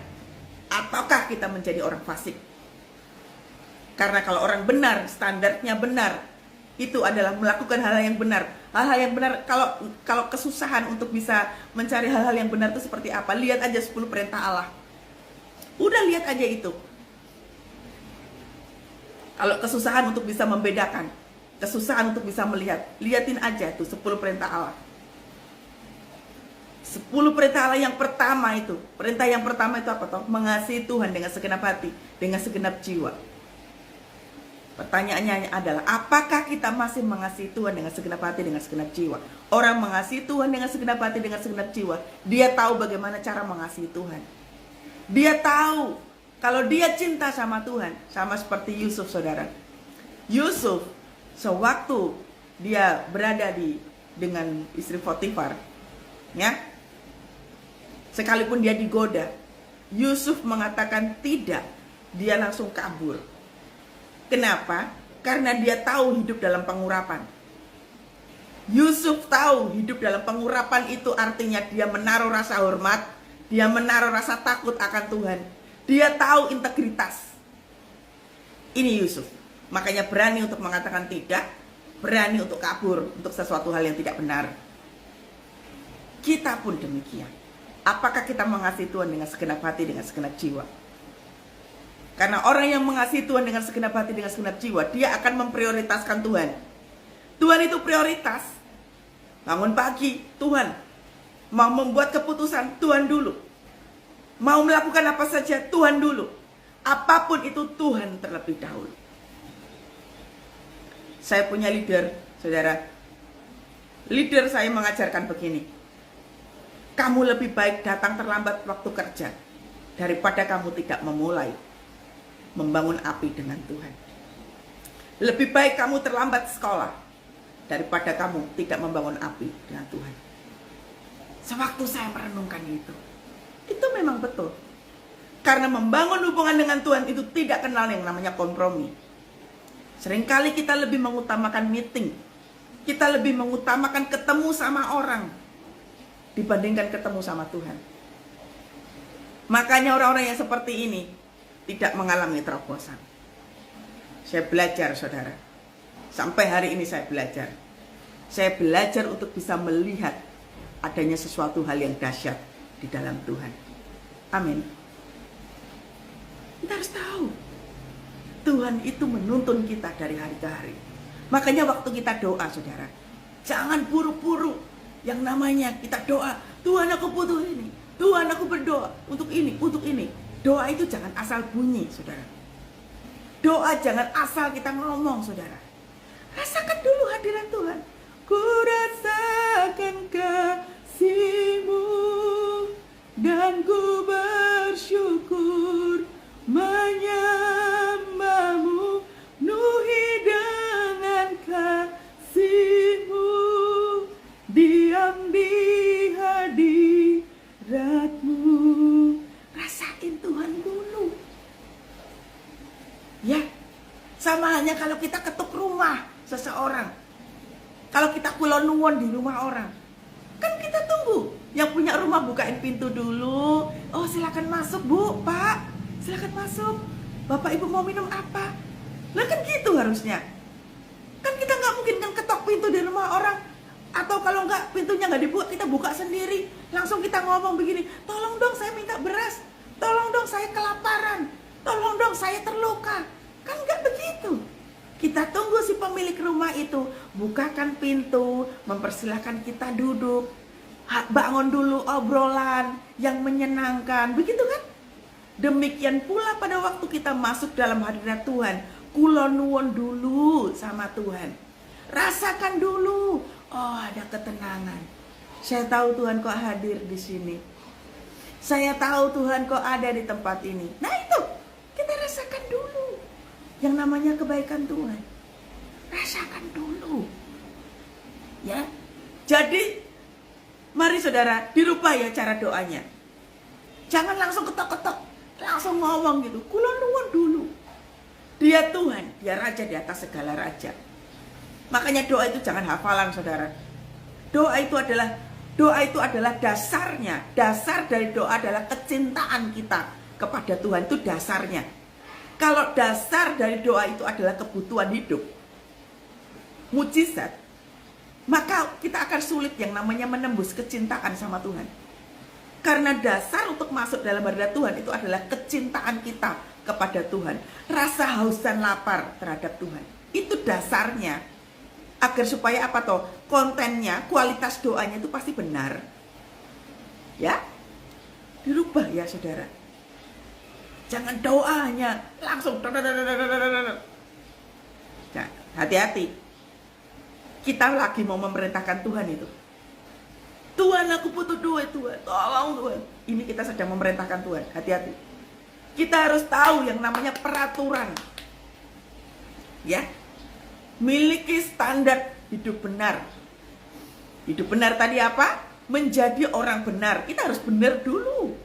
ataukah kita menjadi orang fasik? Karena kalau orang benar, standarnya benar, itu adalah melakukan hal-hal yang benar. Hal-hal yang benar, kalau kesusahan untuk bisa mencari hal-hal yang benar itu seperti apa? Lihat aja 10 perintah Allah. Udah lihat aja itu. Kalau kesusahan untuk bisa membedakan, kesusahan untuk bisa melihat, liatin aja tuh 10 perintah Allah. 10 perintah Allah yang pertama itu. Perintah yang pertama itu apa toh? Mengasihi Tuhan dengan segenap hati, dengan segenap jiwa. Pertanyaannya adalah, apakah kita masih mengasihi Tuhan dengan segenap hati, dengan segenap jiwa? Orang mengasihi Tuhan dengan segenap hati, dengan segenap jiwa, dia tahu bagaimana cara mengasihi Tuhan. Dia tahu kalau dia cinta sama Tuhan, sama seperti Yusuf saudara. Yusuf sewaktu dia berada dengan istri Potifar, ya, sekalipun dia digoda, Yusuf mengatakan tidak, dia langsung kabur. Kenapa? Karena dia tahu hidup dalam pengurapan. Yusuf tahu hidup dalam pengurapan itu artinya dia menaruh rasa hormat, dia menaruh rasa takut akan Tuhan. Dia tahu integritas. Ini Yusuf. Makanya berani untuk mengatakan tidak, berani untuk kabur untuk sesuatu hal yang tidak benar. Kita pun demikian. Apakah kita mengasihi Tuhan dengan segenap hati, dengan segenap jiwa? Karena orang yang mengasihi Tuhan dengan segenap hati, dengan segenap jiwa, dia akan memprioritaskan Tuhan. Tuhan itu prioritas. Bangun pagi, Tuhan. Mau membuat keputusan, Tuhan dulu. Mau melakukan apa saja, Tuhan dulu. Apapun itu Tuhan terlebih dahulu. Saya punya leader, saudara. Leader saya mengajarkan begini. Kamu lebih baik datang terlambat waktu kerja daripada kamu tidak memulai membangun api dengan Tuhan. Lebih baik kamu terlambat sekolah daripada kamu tidak membangun api dengan Tuhan. Sewaktu saya merenungkan itu memang betul. Karena membangun hubungan dengan Tuhan itu tidak kenal yang namanya kompromi. Seringkali kita lebih mengutamakan meeting, kita lebih mengutamakan ketemu sama orang dibandingkan ketemu sama Tuhan. Makanya orang-orang yang seperti ini tidak mengalami terobosan. Saya belajar, saudara. Sampai hari ini saya belajar. Saya belajar untuk bisa melihat adanya sesuatu hal yang dahsyat di dalam Tuhan. Amin. Kita harus tahu Tuhan itu menuntun kita dari hari ke hari. Makanya waktu kita doa, saudara, jangan buru-buru. Yang namanya kita doa, Tuhan aku butuh ini, Tuhan aku berdoa untuk ini, untuk ini. Doa itu jangan asal bunyi, saudara. Doa jangan asal kita ngomong, saudara. Rasakan dulu hadirat Tuhan. Ku rasakan kasih-Mu dan ku bersyukur menyembah-Mu, penuhi dengan kasih-Mu, diam di hadirat-Mu. Rasain Tuhan dulu. Ya, sama halnya kalau kita ketuk rumah seseorang. Kalau kita kulon nuwun di rumah orang, kan kita tunggu yang punya rumah bukain pintu dulu. Oh, silakan masuk Bu, Pak, silakan masuk. Bapak Ibu mau minum apa? Lah kan gitu harusnya. Kan kita nggak mungkin kan ketok pintu di rumah orang. Atau kalau nggak pintunya nggak dibuka, kita buka sendiri. Langsung kita ngomong begini, tolong dong saya minta beras, tolong dong saya kelaparan, tolong dong saya terluka. Kan nggak begitu. Kita tunggu si pemilik rumah itu bukakan pintu, mempersilahkan kita duduk, bangun dulu obrolan yang menyenangkan, begitu kan? Demikian pula pada waktu kita masuk dalam hadirat Tuhan, kulon nuwun dulu sama Tuhan. Rasakan dulu, oh ada ketenangan. Saya tahu Tuhan kok hadir di sini. Saya tahu Tuhan kok ada di tempat ini. Nah itu, kita rasakan dulu yang namanya kebaikan Tuhan. Rasakan dulu. Ya. Jadi mari saudara, dirubah ya cara doanya. Jangan langsung ketok-ketok, langsung ngomong gitu. Kulon nuwun dulu. Dia Tuhan, dia raja di atas segala raja. Makanya doa itu jangan hafalan, saudara. Doa itu adalah dasarnya. Dasar dari doa adalah kecintaan kita kepada Tuhan, itu dasarnya. Kalau dasar dari doa itu adalah kebutuhan hidup, mujizat, maka kita akan sulit yang namanya menembus kecintaan sama Tuhan. Karena dasar untuk masuk dalam hadirat Tuhan itu adalah kecintaan kita kepada Tuhan. Rasa haus dan lapar terhadap Tuhan. Itu dasarnya. Agar supaya apa toh? Kontennya, kualitas doanya itu pasti benar. Ya? Dirubah ya saudara. Jangan doanya langsung. Nah, hati-hati. Kita lagi mau memerintahkan Tuhan itu. Tuhan aku butuh duit Tuhan. Tolong Tuhan. Ini kita sedang memerintahkan Tuhan. Hati-hati. Kita harus tahu yang namanya peraturan. Ya. Miliki standar hidup benar. Hidup benar tadi apa? Menjadi orang benar. Kita harus benar dulu.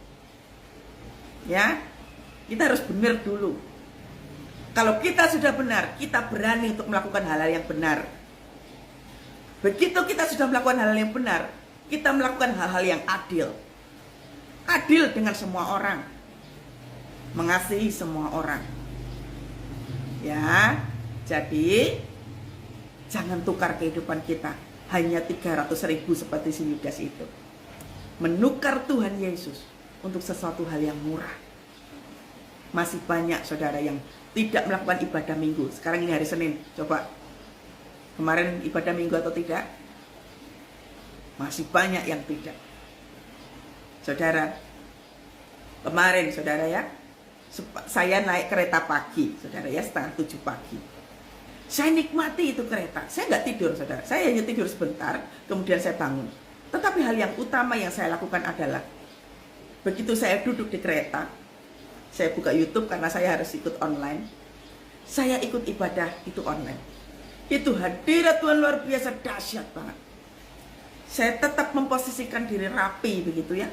Ya. Kita harus benar dulu. Kalau kita sudah benar, kita berani untuk melakukan hal-hal yang benar. Begitu kita sudah melakukan hal-hal yang benar, kita melakukan hal-hal yang adil. Adil dengan semua orang. Mengasihi semua orang. Ya. Jadi jangan tukar kehidupan kita hanya 300.000 seperti si Yudas itu. Menukar Tuhan Yesus untuk sesuatu hal yang murah. Masih banyak saudara yang tidak melakukan ibadah minggu. Sekarang ini hari Senin, coba. Kemarin ibadah minggu atau tidak? Masih banyak yang tidak. Saudara, kemarin saudara ya, Saya naik kereta pagi, saudara ya, 6:30 pagi. Saya nikmati itu kereta. Saya nggak tidur, saudara. Saya hanya tidur sebentar, kemudian saya bangun. Tetapi hal yang utama yang saya lakukan adalah, begitu saya duduk di kereta, saya buka YouTube karena saya harus ikut online. Saya ikut ibadah itu online. Itu hadirat Tuhan luar biasa, dahsyat banget. Saya tetap memposisikan diri rapi begitu ya.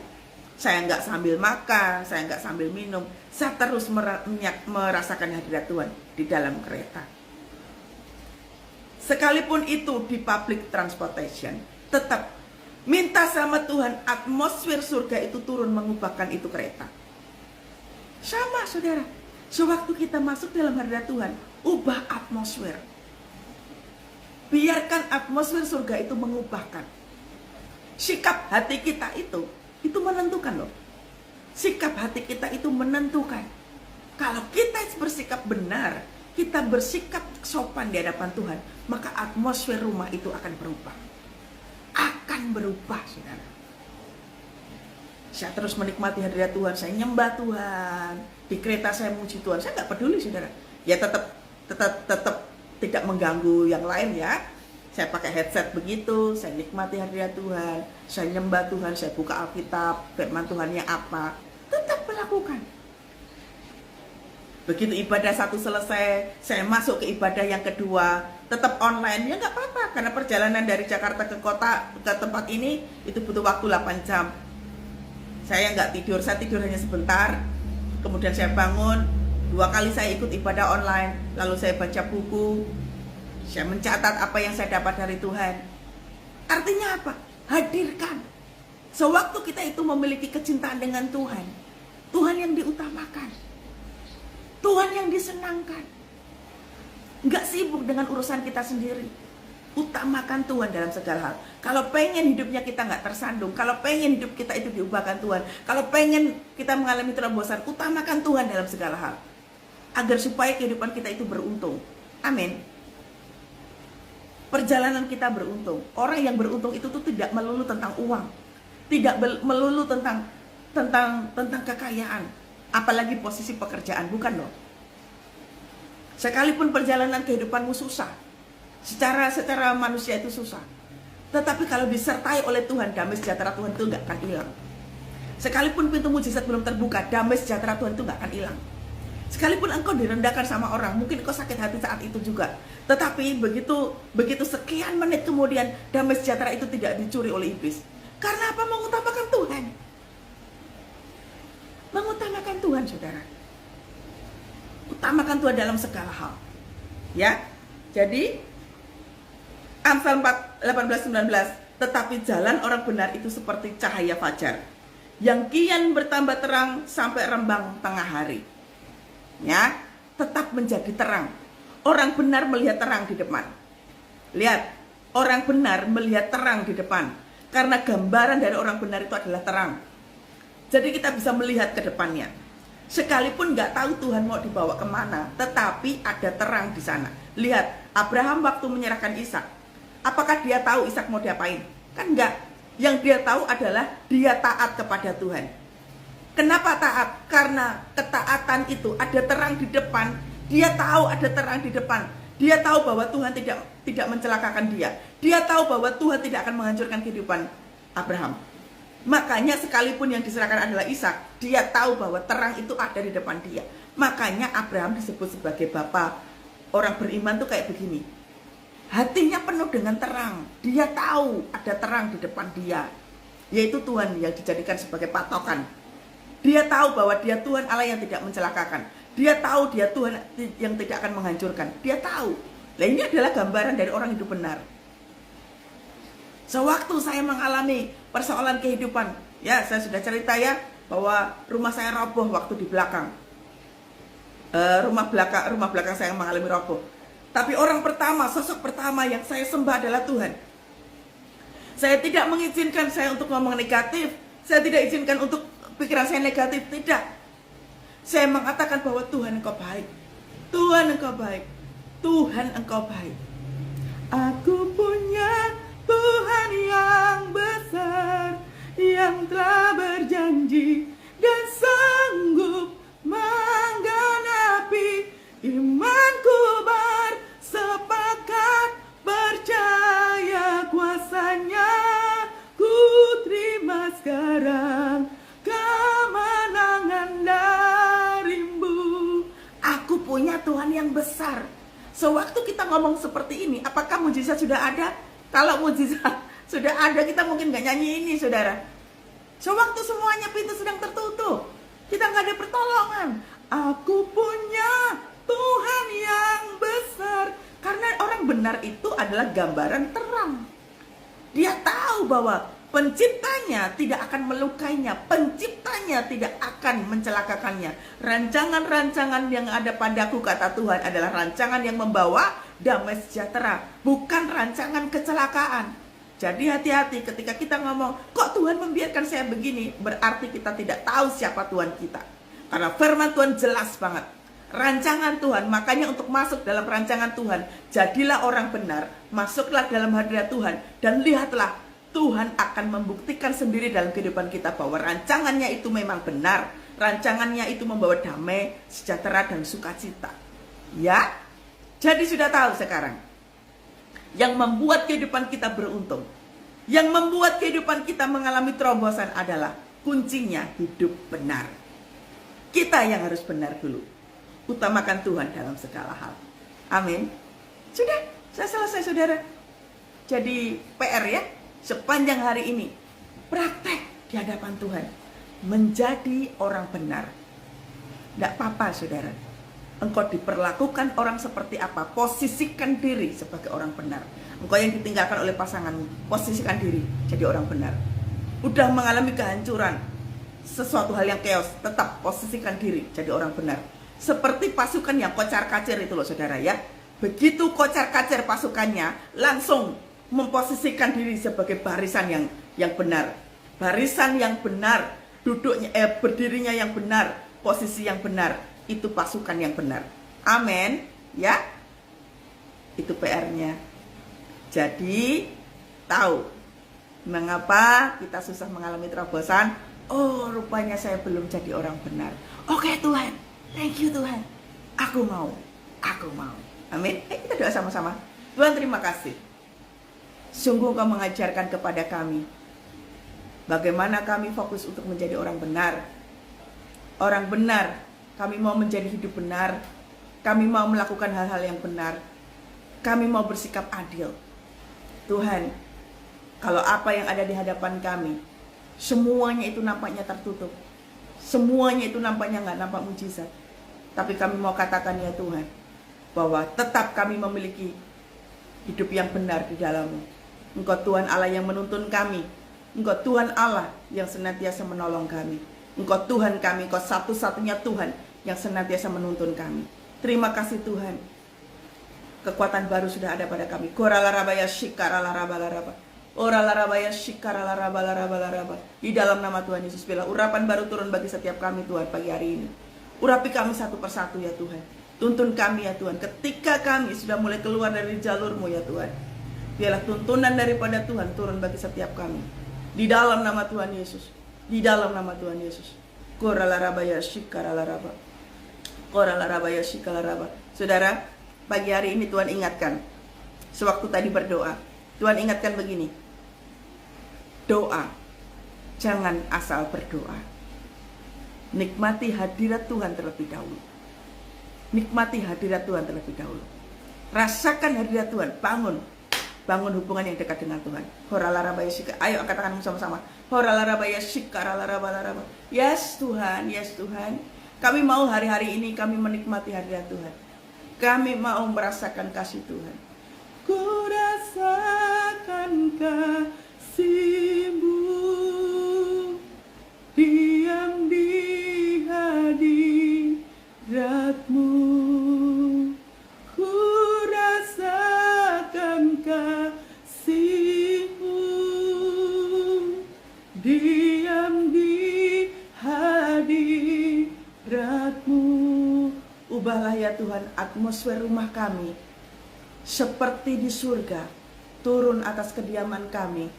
Saya nggak sambil makan, saya nggak sambil minum. Saya terus merasakan hadirat Tuhan di dalam kereta. Sekalipun itu di public transportation, tetap minta sama Tuhan atmosfer surga itu turun mengubahkan itu kereta. Sama saudara, sewaktu kita masuk dalam hadirat Tuhan, ubah atmosfer. Biarkan atmosfer surga itu mengubahkan. Sikap hati kita itu menentukan loh. Sikap hati kita itu menentukan. Kalau kita bersikap benar, kita bersikap sopan di hadapan Tuhan, maka atmosfer rumah itu akan berubah. Akan berubah, saudara. Saya terus menikmati hadirat Tuhan, saya nyembah Tuhan. Di kereta saya muji Tuhan, saya nggak peduli, saudara. Ya tetap tidak mengganggu yang lain ya. Saya pakai headset begitu, saya nikmati hadirat Tuhan, saya nyembah Tuhan, saya buka Alkitab, firman Tuhannya apa, tetap melakukan. Begitu ibadah satu selesai, saya masuk ke ibadah yang kedua, tetap online, ya nggak apa-apa, karena perjalanan dari Jakarta ke kota, ke tempat ini, itu butuh waktu 8 jam. Saya nggak tidur, saya tidur hanya sebentar, kemudian saya bangun, 2 kali saya ikut ibadah online, lalu saya baca buku, saya mencatat apa yang saya dapat dari Tuhan. Artinya apa? Hadirkan. Sewaktu kita itu memiliki kecintaan dengan Tuhan, Tuhan yang diutamakan, Tuhan yang disenangkan. Nggak sibuk dengan urusan kita sendiri. Utamakan Tuhan dalam segala hal. Kalau pengen hidupnya kita nggak tersandung, kalau pengen hidup kita itu diubahkan Tuhan, kalau pengen kita mengalami terobosan, utamakan Tuhan dalam segala hal. Agar supaya kehidupan kita itu beruntung. Amin. Perjalanan kita beruntung. Orang yang beruntung itu tuh tidak melulu tentang uang, tidak melulu tentang kekayaan, apalagi posisi pekerjaan, bukan loh. Sekalipun perjalanan kehidupanmu susah, secara manusia itu susah, tetapi kalau disertai oleh Tuhan, damai sejahtera Tuhan itu nggak akan hilang. Sekalipun pintu mujizat belum terbuka, damai sejahtera Tuhan itu nggak akan hilang. Sekalipun engkau direndahkan sama orang, mungkin engkau sakit hati saat itu juga. Tetapi begitu sekian menit kemudian, damai sejahtera itu tidak dicuri oleh iblis. Karena apa? Mengutamakan Tuhan. Mengutamakan Tuhan, saudara. Utamakan Tuhan dalam segala hal. Ya. Jadi Amsal 18:19, tetapi jalan orang benar itu seperti cahaya fajar, yang kian bertambah terang sampai rembang tengah hari. Ya, tetap menjadi terang. Orang benar melihat terang di depan. Lihat, orang benar melihat terang di depan. Karena gambaran dari orang benar itu adalah terang. Jadi kita bisa melihat ke depannya. Sekalipun nggak tahu Tuhan mau dibawa kemana, tetapi ada terang di sana. Lihat, Abraham waktu menyerahkan Ishak, apakah dia tahu Ishak mau diapain? Kan enggak. Yang dia tahu adalah dia taat kepada Tuhan. Kenapa taat? Karena ketaatan itu ada terang di depan. Dia tahu ada terang di depan. Dia tahu bahwa Tuhan tidak mencelakakan dia. Dia tahu bahwa Tuhan tidak akan menghancurkan kehidupan Abraham. Makanya sekalipun yang diserahkan adalah Ishak, dia tahu bahwa terang itu ada di depan dia. Makanya Abraham disebut sebagai bapa orang beriman tuh kayak begini. Hatinya penuh dengan terang. Dia tahu ada terang di depan dia, yaitu Tuhan yang dijadikan sebagai patokan. Dia tahu bahwa dia Tuhan Allah yang tidak mencelakakan. Dia tahu dia Tuhan yang tidak akan menghancurkan. Dia tahu. Nah, ini adalah gambaran dari orang hidup benar. Sewaktu saya mengalami persoalan kehidupan, ya saya sudah cerita ya, bahwa rumah saya roboh waktu di belakang. Rumah belakang saya mengalami roboh. Tapi orang pertama, sosok pertama yang saya sembah adalah Tuhan. Saya tidak mengizinkan saya untuk ngomong negatif. Saya tidak izinkan untuk pikiran saya negatif, tidak. Saya mengatakan bahwa Tuhan Engkau baik. Tuhan Engkau baik. Tuhan Engkau baik. Aku punya Tuhan yang besar, yang telah berjanji dan sanggup jarang kemenangan darimu. Aku punya Tuhan yang besar. Sewaktu kita ngomong seperti ini, apakah mujizat sudah ada? Kalau mujizat sudah ada, kita mungkin gak nyanyi ini, saudara. Sewaktu semuanya pintu sedang tertutup, kita gak ada pertolongan. Aku punya Tuhan yang besar. Karena orang benar itu adalah gambaran terang. Dia tahu bahwa penciptanya tidak akan melukainya, penciptanya tidak akan mencelakakannya. Rancangan-rancangan yang ada padaku, kata Tuhan, adalah rancangan yang membawa damai sejahtera, bukan rancangan kecelakaan. Jadi hati-hati ketika kita ngomong, kok Tuhan membiarkan saya begini, berarti kita tidak tahu siapa Tuhan kita. Karena firman Tuhan jelas banget. Rancangan Tuhan, makanya untuk masuk dalam rancangan Tuhan, jadilah orang benar, masuklah dalam hadirat Tuhan, dan lihatlah, Tuhan akan membuktikan sendiri dalam kehidupan kita bahwa rancangannya itu memang benar. Rancangannya itu membawa damai, sejahtera, dan sukacita. Ya, jadi sudah tahu sekarang. Yang membuat kehidupan kita beruntung, yang membuat kehidupan kita mengalami terobosan adalah kuncinya hidup benar. Kita yang harus benar dulu. Utamakan Tuhan dalam segala hal. Amin. Sudah, saya selesai, saudara. Jadi PR ya, sepanjang hari ini praktek di hadapan Tuhan, menjadi orang benar. Tidak apa-apa, saudara. Engkau diperlakukan orang seperti apa, posisikan diri sebagai orang benar. Engkau yang ditinggalkan oleh pasanganmu, posisikan diri jadi orang benar. Udah mengalami kehancuran, sesuatu hal yang chaos, tetap posisikan diri jadi orang benar. Seperti pasukan yang kocar-kacir itu loh, saudara ya. Begitu kocar-kacir pasukannya, langsung memposisikan diri sebagai barisan yang benar. Barisan yang benar, duduknya berdirinya yang benar, posisi yang benar, itu pasukan yang benar. Amin, ya. Itu PR-nya. Jadi tahu mengapa kita susah mengalami terobosan. Oh, rupanya saya belum jadi orang benar. Oke Tuhan, thank you Tuhan. Aku mau. Amin. Kita doa sama-sama. Tuhan, terima kasih. Sungguh Engkau mengajarkan kepada kami bagaimana kami fokus untuk menjadi orang benar. Orang benar. Kami mau menjadi hidup benar. Kami mau melakukan hal-hal yang benar. Kami mau bersikap adil. Tuhan, kalau apa yang ada di hadapan kami, semuanya itu nampaknya tertutup, semuanya itu nampaknya nggak nampak mujizat, tapi kami mau katakan ya Tuhan, bahwa tetap kami memiliki hidup yang benar di dalam-Mu. Engkau Tuhan Allah yang menuntun kami. Engkau Tuhan Allah yang senantiasa menolong kami. Engkau Tuhan kami, Engkau satu-satunya Tuhan yang senantiasa menuntun kami. Terima kasih Tuhan. Kekuatan baru sudah ada pada kami. Koralarabaya shikaralaraba. Oralarabaya shikaralaraba. Di dalam nama Tuhan Yesus, bila urapan baru turun bagi setiap kami Tuhan pagi hari ini. Urapi kami satu persatu ya Tuhan. Tuntun kami ya Tuhan. Ketika kami sudah mulai keluar dari jalur-Mu ya Tuhan, biarlah tuntunan daripada Tuhan turun bagi setiap kami. Di dalam nama Tuhan Yesus. Di dalam nama Tuhan Yesus. Koralarabaya shikaralaraba. Koralarabaya shikalaraba. Saudara, pagi hari ini Tuhan ingatkan, sewaktu tadi berdoa, Tuhan ingatkan begini, doa, jangan asal berdoa. Nikmati hadirat Tuhan terlebih dahulu. Nikmati hadirat Tuhan terlebih dahulu. Rasakan hadirat Tuhan, bangun hubungan yang dekat dengan Tuhan. Horalarabaya shika. Ayo katakan sama-sama. Horalarabaya shikaralaraba. Yes Tuhan, yes Tuhan. Kami mau hari-hari ini kami menikmati hadirat Tuhan. Kami mau merasakan kasih Tuhan. Ku rasakan kasih-Mu, diam di hadirat-Mu. Ku rasakan kasih-Mu, diam di hadirat-Mu. Ubahlah ya Tuhan atmosfer rumah kami seperti di surga, turun atas kediaman kami,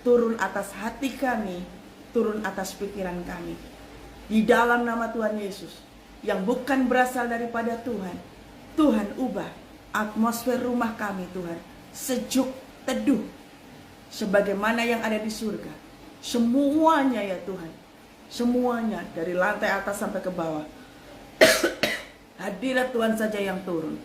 turun atas hati kami, turun atas pikiran kami. Di dalam nama Tuhan Yesus, yang bukan berasal daripada Tuhan, Tuhan ubah atmosfer rumah kami Tuhan, sejuk, teduh, sebagaimana yang ada di surga. Semuanya ya Tuhan, semuanya dari lantai atas sampai ke bawah. Hadirat Tuhan saja yang turun.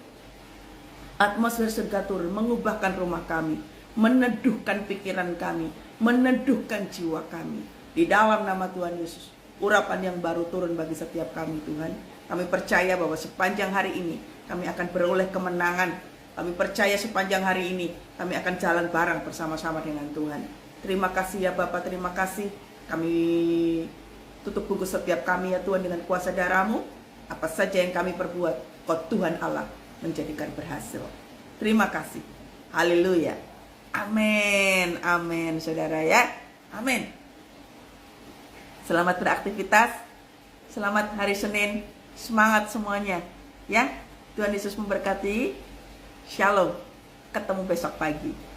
Atmosfer surga turun, mengubahkan rumah kami, meneduhkan pikiran kami, meneduhkan jiwa kami. Di dalam nama Tuhan Yesus, urapan yang baru turun bagi setiap kami Tuhan. Kami percaya bahwa sepanjang hari ini kami akan beroleh kemenangan. Kami percaya sepanjang hari ini kami akan jalan bareng bersama-sama dengan Tuhan. Terima kasih ya Bapak, terima kasih. Kami tutup bungkus setiap kami ya Tuhan dengan kuasa darah-Mu. Apa saja yang kami perbuat, Kau Tuhan Allah menjadikan berhasil. Terima kasih. Haleluya. Amin. Amin saudara ya. Amin. Selamat beraktivitas. Selamat hari Senin. Semangat semuanya ya. Tuhan Yesus memberkati. Shalom. Ketemu besok pagi.